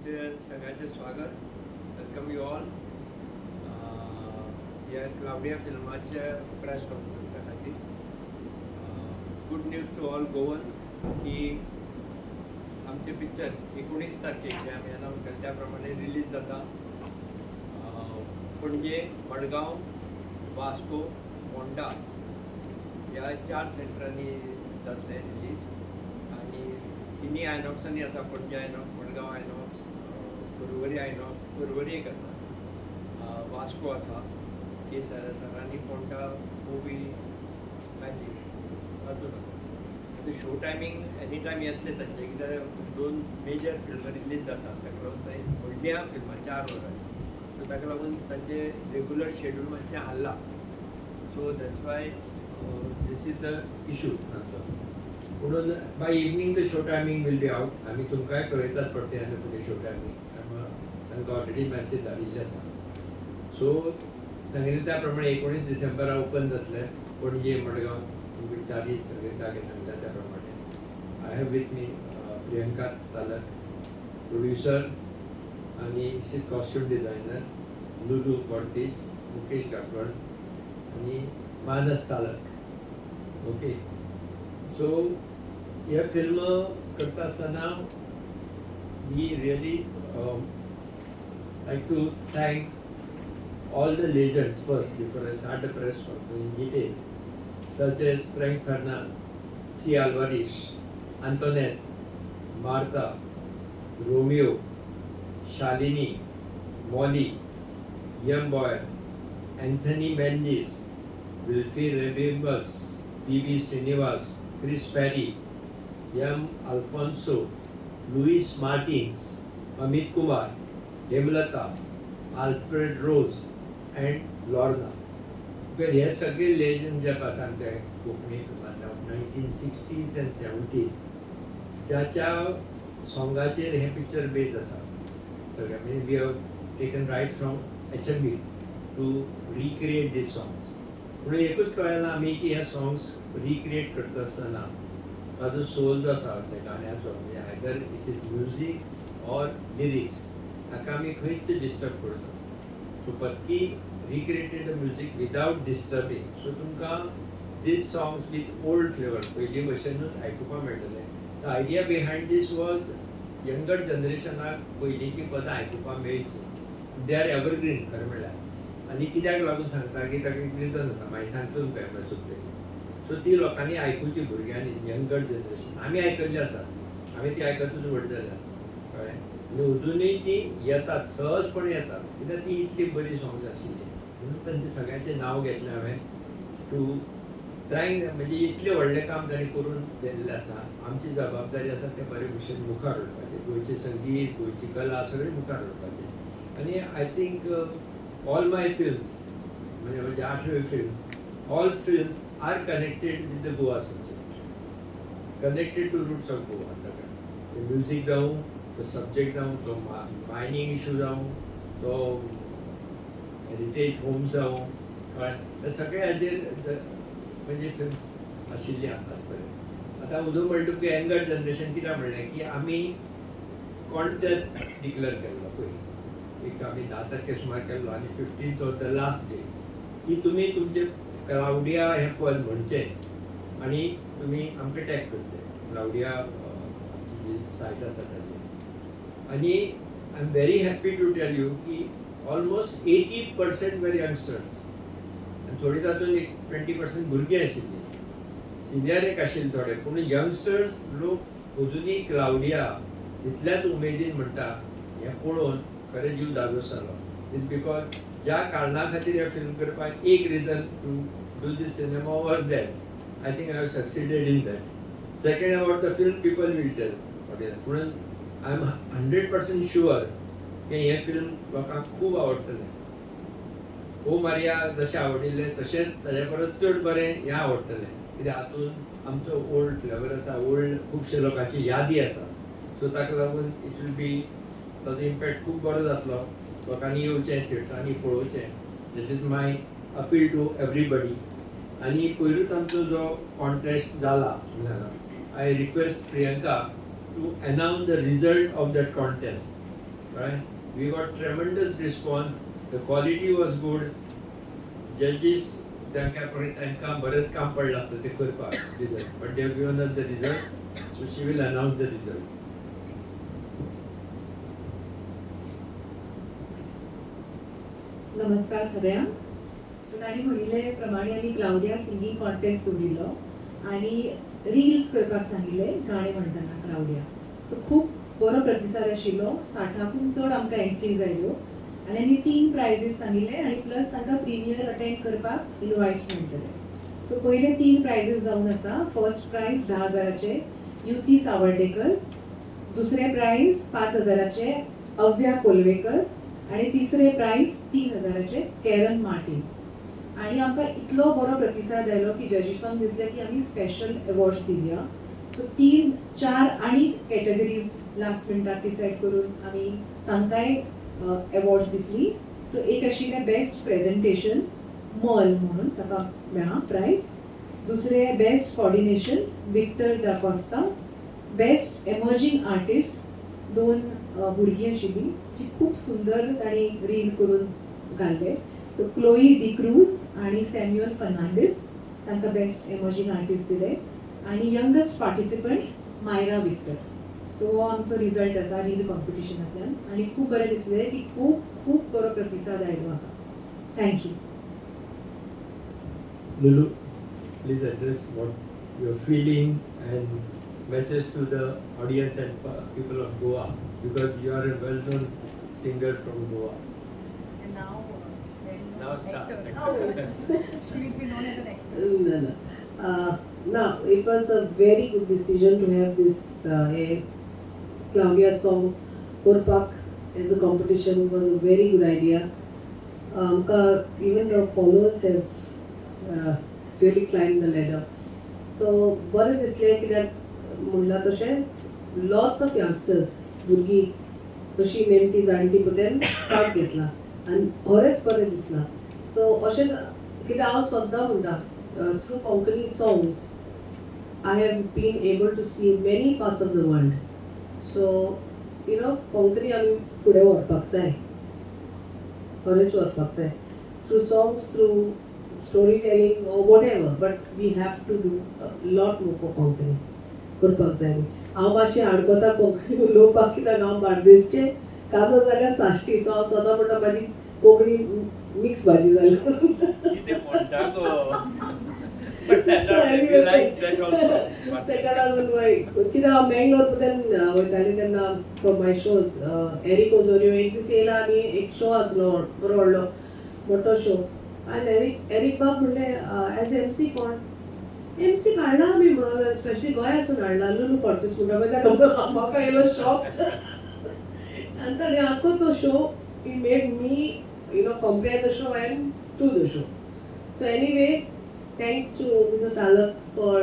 तुमचे सगळ्यांचे स्वागत. वेलकम यू ऑल या क्लाउडिया फिल्माच्या प्रेस कॉन्फरन्सा खातीर. Good news to all Goans की आमचे पिक्चर 19 तारखेक जे आमी अनाउन्स केले त्या प्रमाणे रिलीज जाता. पणजे, मडगांव, वास्को, फोंडा ह्या 4 सेंटरांनी जातले रिलीज. आनी तिनी आयनॉक्सांनी आसा. पणजे आयनॉक्स, मडगांव आयनॉक्स, पर्वरी आयनॉक्स, पर्वरी एक आसा, वास्को आसा, केसर आसा आनी फोंडा मुवी मॅजीक तातूंत आसा. शो टायमींग एनी टायम येतले तांचे, कित्याक 2 मेजर फिल्म रिलीज जातात. ताका लागून थंय व्हडल्या फिल्मां 4 वरां, सो ताका लागून तांचे रेगुलर शेड्यूल मातशें हल्ला. So that's why this is the issue. म्हणून by evening the show timing will be out. आमी तुमकांय कळयतात परते फुडें शो टायमींग. तांकां ऑलरेडी मॅसेज धाडिल्ली आसा. सो सांगिल्ले त्या प्रमाणे 19 डिसेंबरा ओपन जातले पणजे, मडगांव, तुमी 4 सगळे जागे सांगल्या त्या प्रमाणे. I have with me Priyanka Talak, producer, आनी she is costume designer, Lulu Fortes, Mukesh गाठवण आनी मानस तालक. ओके, सो ह्या फिल्म करता आसतना we really like to thank all the legends first before I start the press conference in detail, such as Frank Fernand, C. Alvarez, Antoinette, Martha, Romeo, Shalini, Molly, Young Boy, Anthony Mendes, Wilfred Rebus, P.B. Srinivas, Chris Perry, M. Alfonso, Luis Martins, Amit Kumar, Hemlata, Alfred Rose and Lorna. Because हे सगळे legend जे आसा आमच्या Konkani फिल्मांतले 1960s and 70s, ज्याच्या सॉंगाचेर हे picture beige आसा सगळे. म्हणजे we have taken right फ्रॉम HMV to recreate these songs. म्हणून एकूच कळना आमी की हे सॉंग्स रिक्रिएट करता आसतना ताजो सोल जो आसा त्या गाण्याचो, म्हणजे either it is music or lyrics, हाका आमी खंयच डिस्टर्ब करना. So Patki recreated the music without disturbing. So तुमकां these songs with old flavour पयली भशेनूच आयकुपाक मेळटले. The idea behind this was younger जनरेशनाक पयलींची पदां आयकुपाक मेळची. दे आर एवरग्रीन खरें म्हणल्यार. आनी कित्याक लागून सांगता की ताका एक रिजन आसा, मागीर सांगता तुमकां हें सुद्दां. सो ती लोकांनी आयकुची, भुरग्यांनी, यंगर जनरेशन. आमी आयकल्ली आसात, आमी ती आयकतूच व्हड जाल्या, कळ्ळें. आनी अजुनूय ती येतात, सहजपणे येतात, कित्याक ती इतली बरी सॉंग्स आशिल्ली. म्हणून तांचे सगळ्यांचें नांव घेतलें हांवें टू ट्रायंग. म्हणजे इतलें व्हडलें काम तांणी करून दिल्लें आसा. आमची जबाबदारी आसा तें बरे भशेन मुखार व्हरपाचें. गोंयचें संगीत, गोंयची कला सगळें मुखार व्हरपाचें. आनी I think all my films, म्हणजे म्हजे 8वी film, all films are connected with the Goa subject, connected to roots of Goa. सगळें म्युजीक जावं, तो सब्जेक्ट जावं, तो मायनींग इशू जावं, तो हेरिटेज होम जावं, कळ्ळें. हे सगळे हाजेर म्हणजे फिल्म्स आशिल्ली आतांच पर्यंत. आतां उदो म्हणटा की यंगर जनरेशन कित्याक म्हणलें की आमी कॉन्टेस्ट डिक्लेअर केल्लो पयलीं. एक आमी 10 तारखे सुमार केल्लो आनी 15th was the last day की तुमी तुमचे क्लाउडिया हे पद म्हणचें आनी तुमी आमकां टॅग करचें. क्लाउडिया आमची जी सायट आसा ताजेर. आनी I am very happy to tell you की ऑलमोस्ट 80% वर यंगस्टर्स, आनी थोडी तातूंत 20% भुरगीं आशिल्लीं. सिनियर एक आशिल्ले थोडे, पूण यंगस्टर्स लोक अजुनूय क्लाउडिया तितल्याच उमेदीन म्हणटा. हें पळोवन खरें जीव दादोस जालो. इज बिकॉज ज्या कारणां खातीर हे फिल्म करपाक एक reason to do this cinema was that. I think I have succeeded in that. Second about the film people will tell what is. म्हणून आय एम 100% शुअर की हें फिल्म लोकांक खूब आवडटलें. ओ मारिया जशें आवडिल्लें तशेंच ताचे परस चड बरें हें आवडटलें, कित्याक हातूंत आमचो ओल्ड फ्लेवर आसा, ओल्ड खुबशे लोकांची यादी आसा. सो ताका लागून इट वील बी, ताजो इम्पॅक्ट खूब बरो जातलो. लोकांनी येवचें, थिएटरांनी पळोवचें. This is my appeal to everybody. आनी पयरूच आमचो जो कॉन्टेस्ट जाला, I request Priyanka to announce the result of that contest. right? We got tremendous response. The quality was good. Judges तांकां बरेंच काम पडलें आसता तें करपाक result, but they have given us the result, so she will announce the result. नमस्कार सगळ्यांक. तर ताणी म्हणिल्ले प्रमाणे आमी क्लाउडिया सिंगींग कॉन्टेस्ट दवरिल्लो आनी रिल्स करपाक सांगिल्ले गाणे म्हणटना क्लाउडिया. तो खूब बरो प्रतिसाद आशिल्लो. 60ाकून चड आमकां एंट्रीज आयल्यो आनी आमी 3 प्रायजीस सांगिल्ले आनी प्लस तांकां प्रिमियर अटेंड करपाक इनवायट्स मेळटले. सो पयले 3 प्रायजीस जावन आसा. फर्स्ट प्रायज 10,000चे युती सावर्डेकर, दुसरे प्रायज 5,000चे अव्या कोलवेकर आणि तिसरे प्राइज 3,000चे कॅरन मार्टिन्स. आणि आमकां इतलो बरो प्रतिसाद आयलो की जजीसांक दिसलें की आमी स्पेशल अवॉर्ड्स दिवया. सो 3-4 आनी कॅटेगरीज लास्ट मिनटाक डिसायड करून आमी तांकांय अवॉर्ड्स दितली. सो एक आशिल्लें बेस्ट प्रेजेंटेशन मॉल म्हणून ताका मेळ्ळा प्रायज. दुसरे बेस्ट कोऑर्डिनेशन विक्टर दा कॉस्ता. बेस्ट एमर्जिंग आर्टिस्ट 2 भुरगीं आशिल्लीं जी खूब सुंदर तांणी रील करून घाल्ले. सो क्लोई डिक्रूज आनी सॅम्युअल फर्नांडीस तांकां बेस्ट एमर्जिंग आर्टिस्ट दिले आनी यंगस्ट पार्टिसिपंट मायरा विक्टर. सो हो आमचो रिजल्ट आसा रील कॉम्पिटिशनांतल्यान आनी खूब बरें दिसलें की खूब खूब बरो प्रतिसाद आयलो म्हाका. Thank you. Lulu, please address what you're feeling and message to the audience and people of Goa, because you are a well-known singer from Goa. And now, Now start. she will be known as an actor. No. Now, it was a very good decision to have this Claudia song, Korpak, as a competition. It was a very good idea. Even the followers have really climbed the ladder. So, बरें दिसलें कित्याक म्हणला तशें lots of youngsters भुरगीं तशीं नेणटी जाणटी पळय part घेतला आनी खरेंच बरें दिसलां. सो अशें कित्याक हांव सद्दां म्हणटा through Konkani songs I have been able to see many parts of the world. So Konkani आमी फुडें व्हरपाक जाय, खरेंच व्हरपाक जाय through songs, through story telling or whatever, but we have to do a lot more for Konkani करपाक जाय. हांव मातशें आडकोता कोंकणी उलोवपाक कित्याक हांव बार्देसचें काजार जाल्यार साश्टी. सो हांव सदां म्हणटा म्हाजी कोंकणी मिक्स भाजी जाली. कितें म्हणटा गो? तेका लागून कित्याक हांव मेंगलोर पर्यंत वयतालें तेन्ना for my shows. Eric Ozorio एक दीस येयला आनी एक शो आसलो बरो व्हडलो मोठो शो आनी एरिक बाब म्हणलें एज MC कोण? MC हाडला आमी म्हणून स्पेशली गोंयासून हाडला. लुलू फॉर्टीस म्हणटा म्हाका येयलो शॉक. आनी ताणें आख्खो तो show he made me compere the show end to the show. So anyway, thanks to Mr. Talak for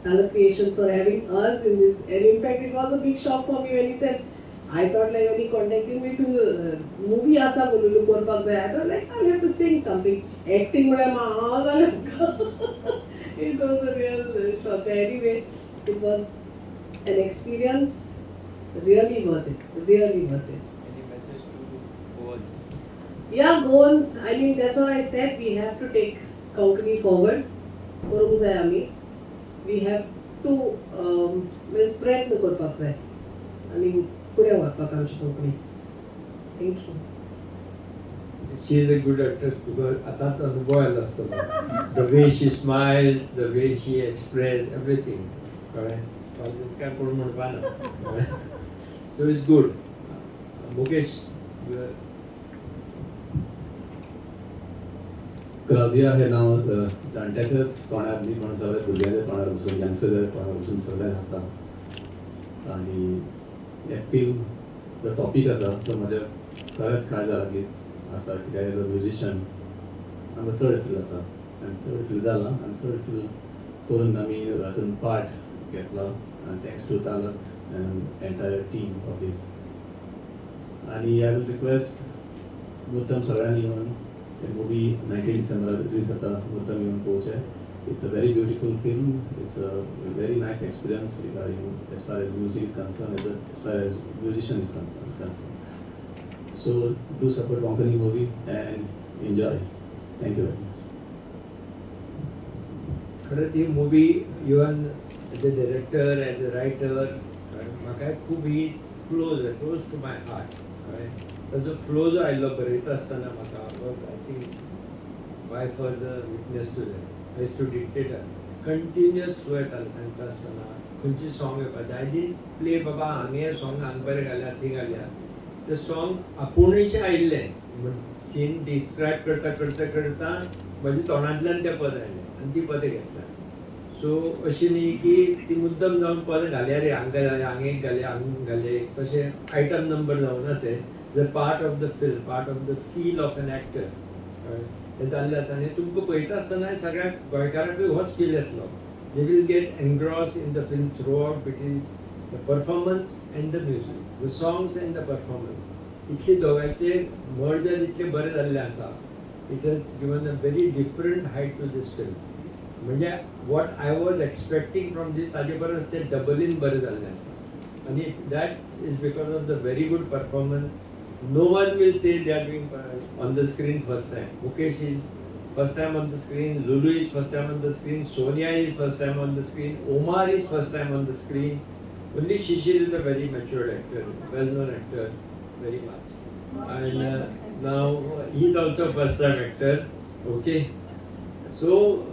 Talak Creations for having us in this. And in fact, it was a big shock for me when he said, I thought like when he contacted me to movie asa bolulu korpak jay, I thought like I'll have to sing something. Acting mala ma it was a real shock. Anyway, it was an experience really worth it. Really worth it. Any message to Goans? Yeah, Goans. I mean, that's what I said. We have to take Konkani forward करूंक जाय. आमी we have to प्रयत्न करपाक जाय आनी फुडें व्हरपाक आमची Konkani. Thank you. She is a good actress because आतांच अनुभव आयलो आसतलो. The way she smiles, the way she expresses everything. कळ्ळें? this काय कोण म्हणपा ना. So it's good. Mukesh, you are Claudia हे नाव जाणट्याच्याच तोंडार न्ही पण सगळ्या भुरग्यांच्या तोंडार बसून यंगस्टर्साच्या तोंडार बसून सगळ्यांक आसा. आनी हे फिल्म जो टॉपीक आसा सो म्हाज्या खरेंच काळजा लागीं आसा कित्याक एज अ म्युजिशियन आमकां चड फील जाता आनी चड फील जालां आनी चड फील करून आमी हातून पार्ट घेतलो आनी thanks to Talak and entire team of this. आनी आय विल रिक्वेस्ट मुद्दम सगळ्यांनी येवन मूवी 19 December रिलीज जाता मुद्दम येवन पळोवचें. It's a very beautiful film. It's a very nice experience regarding as far as music is concerned, as far as musician is concerned. So do support Konkani movie and enjoy. Thank you very much. खरंच ही movie even as a director as a writer म्हाका खूब ही close to my heart ताजो flow जो आयल्लो बरयता आसतना म्हाका I think wife was a witness to that as to dictator continuous flow येतालो सांगता आसतना खंयची सॉंग येवपाचें आय डिडंट प्ले बाबा हांगे सॉंग हांग बरें घाल्या थंय घाल्या तें सॉंग आपुणशें आयिल्लें सीन डिस्क्रायब करता करता करता म्हज्या तोंडांतल्यान तें पद आयलें आनी ती पदां घेतल्या सो अशी न्ही की ती मुद्दम जावन पदां घाल्या रे हांगा घाल्या हांग एक घाल्या हांग घाले तशें आयटम नंबर जावना ते the part of the film part of the feel of an actor हें जाल्लें आसा आनी तुमकां पळयता आसतना सगळ्या गोंयकारांकूय होच फील येतलो they will get engrossed in the film throughout between the performance and the music the songs and the performance इतले दोगांचे मर्जर इतलें बरें जाल्लें आसा it has given a very different height to this film म्हणजे what I was expecting from this ताजे परस तें डबलीन बरें जाल्लें आसा आनी that is because of the very good performance no one will say they are doing on the screen first time. Mukesh is first time on the screen, Lulu is first time on the screen, Sonia is first time on the screen, Omar is first time on the screen. Only Shishir is a very mature actor, well-known actor, very much. And now he is also first time actor. Okay. So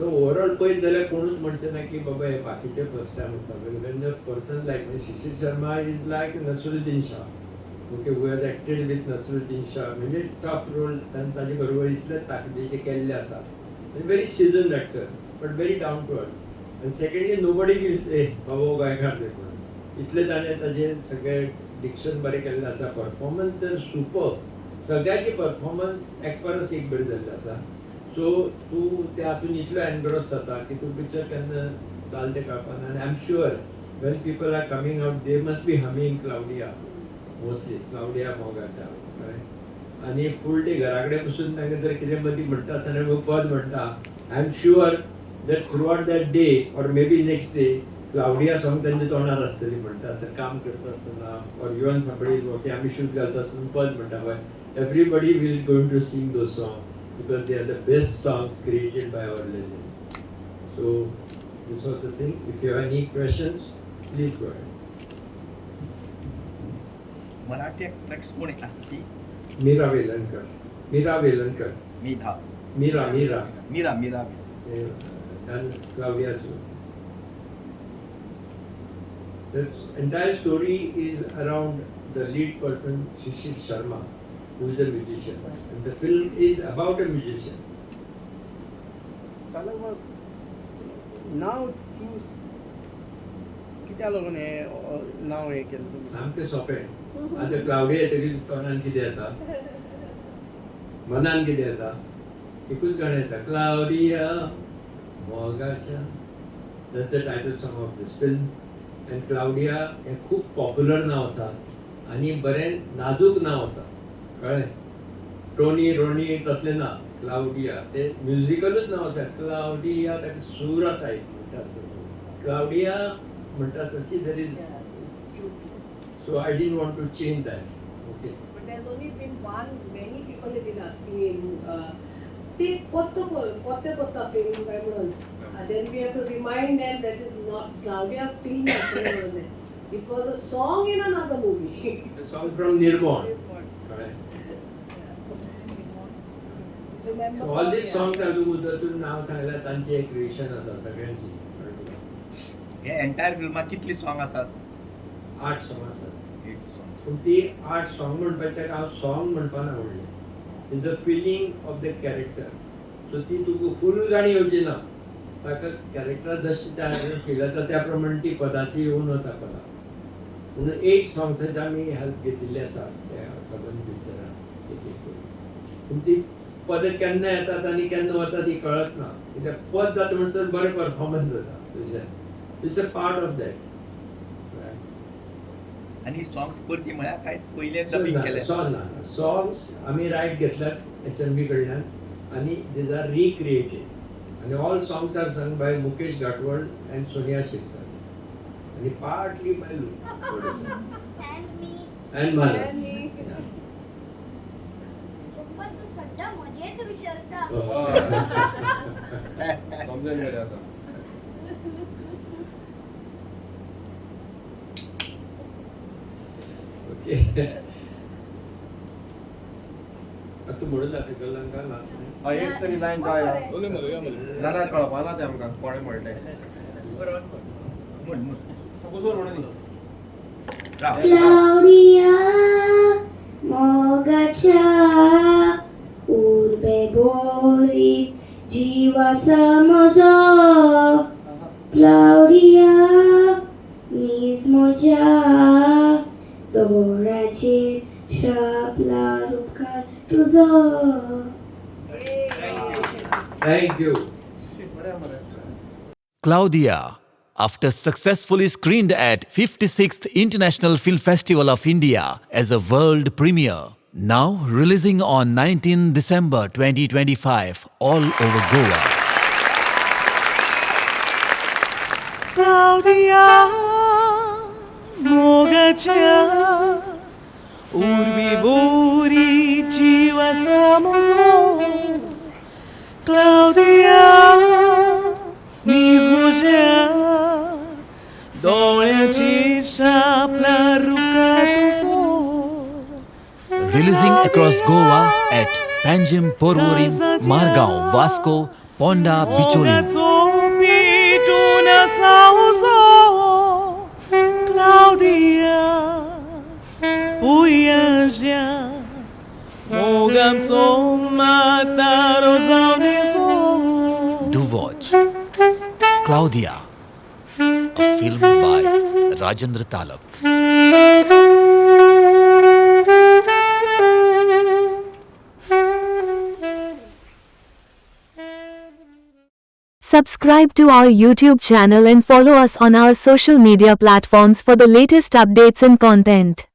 overall पळयत जाल्यार कोणूच म्हणचे ना की बाबा हे बाकीचे first time आसा when a person like Shishir Sharma is like Nasruddin Shah. Okay we has acted with Naseeruddin Shah म्हणजे tough role ताणें ताजे बरोबर इतले ताकदीचे केल्ले आसा very season actor but very down to earth आनी secondly no buddy will say बाबा गोंयकार ते म्हणून इतले ताणें ताजें सगळें डिक्शन बरें केल्लें आसा परफॉर्मन्स तर सुपर सगळ्याची परफॉर्मन्स एक परस एक बरी जाल्ली आसा सो तूं त्या हातून इतलो एनग्रॉस जाता की तूं पिक्चर केन्ना जाल तें कळपाना आनी I am sure when people are coming out they must be humming Claudia mostly Claudia मोगाच्या आणि फूल डे घरा कडेन बसून तांकां जर कितें मदीं म्हणटा आसतना पद म्हणटा I am sure that throughout that day or maybe next day Claudia song तांच्या तोंडार आसतली म्हणटा आसतना काम करता आसतना ऑर इवन समबडी ओके आमी शूट घालता आसतना पद म्हणटा पळय everybody will going to sing those song because they are the best songs created by our legend so this was the thing if you have any questions please go ahead Marathi tracks कोण असती Meera Velankar Meera Velankar Meera Meera Meera Meera Meera and Claudia too. The entire story is around the lead person Shishir Sharma, who is a musician, and the film is about a musician. त्याला मग नाव choose कित्या लागून हे नाव हे केलं तुम्ही सामकें सोंपें आतां क्लाउडिया येतकीर तोंडान कितें येता मनान कितें येता एकूच गाणें येता क्लाउडिया मोगाच्या that's the title song of this film and Claudia हें खूब पॉप्युलर नांव आसा आनी बरें नाजूक नांव आसा कळ्ळें टोनी रोनी तसलें ना क्लाउडिया ते म्युजिकलूच नांव आसा क्लाउडिया ताका सूर आसा एक म्हणटा आसतना क्लाउडिया म्हणटा आसतना see there is so I didn't want to change that. Okay. But there's only been one, many people have been asking him, ते कोत्ता film काय म्हणून then we have to remind them that is not Claudia film actually. It was a song in another movie. A song from Nirvana. Correct. Remember So all these songs are उदरतून नाव सांगल्यार तांची एक creation आसा सगळ्यांची हे entire फिल्मात कितली song आसात 8 songs आसात 8 songs पूण ती 8 song म्हणपाचें हांव song म्हणपाना म्हणलें is the feeling of the character so ती तुका फूल गाणी येवची ना ताका कॅरेक्टर जशें त्या फील जाता त्या प्रमाणे ती पदाची येवन वता कला म्हणून 8 songs आमी हेल्प घेतिल्ली आसा त्या सबंद पिक्चरान एक एक करून पूण ती पद केन्ना येतात आनी केन्ना वता ती कळत ना कित्याक पद जाता म्हणसर बरें परफॉर्मन्स जाता तुजें it's a part of that आणि सॉंग्स परती म्हळ्यार काय पयले डबिंग केले सॉंग्स आमी रायट घेतल्यात HMV कडल्यान आनी दीज आर रिक्रिएटेड आनी all songs are sung by Mukesh Ghatwal and Sonia Shirsat आनी partly by Lu and Manas समजून गेले आता. ओके तूं म्हणून दाखयतलो तांकां लास्ट हय एक तरी लायन जाय जाल्यार कळपा ना तें आमकां कोणें म्हणलें. कुसोर म्हणून दी. Claudia, mogacia, urbe bori, jiwa samozo. Claudia, mismoja, doraci, szapla rubka tuzo. Thank you बरें मरे. Claudia, after successfully screened at 56th International Film Festival of India as a world premiere, now releasing on 19 December 2025 all over Goa. Claudia, mogacia, urbi buri, jiwa samozo. Claudia, mismo já, doleaci szapla ruka tuzo. Releasing across Goa at Panjim, Porvorim, Margao, Vasco, Ponda, Bicholim. Pituna sauzo, Claudia, ujażdża, mogam somata rozaunezo. Do watch Claudia, a film by Rajendra Talak. Subscribe to our YouTube channel and follow us on our social media platforms for the latest updates and content.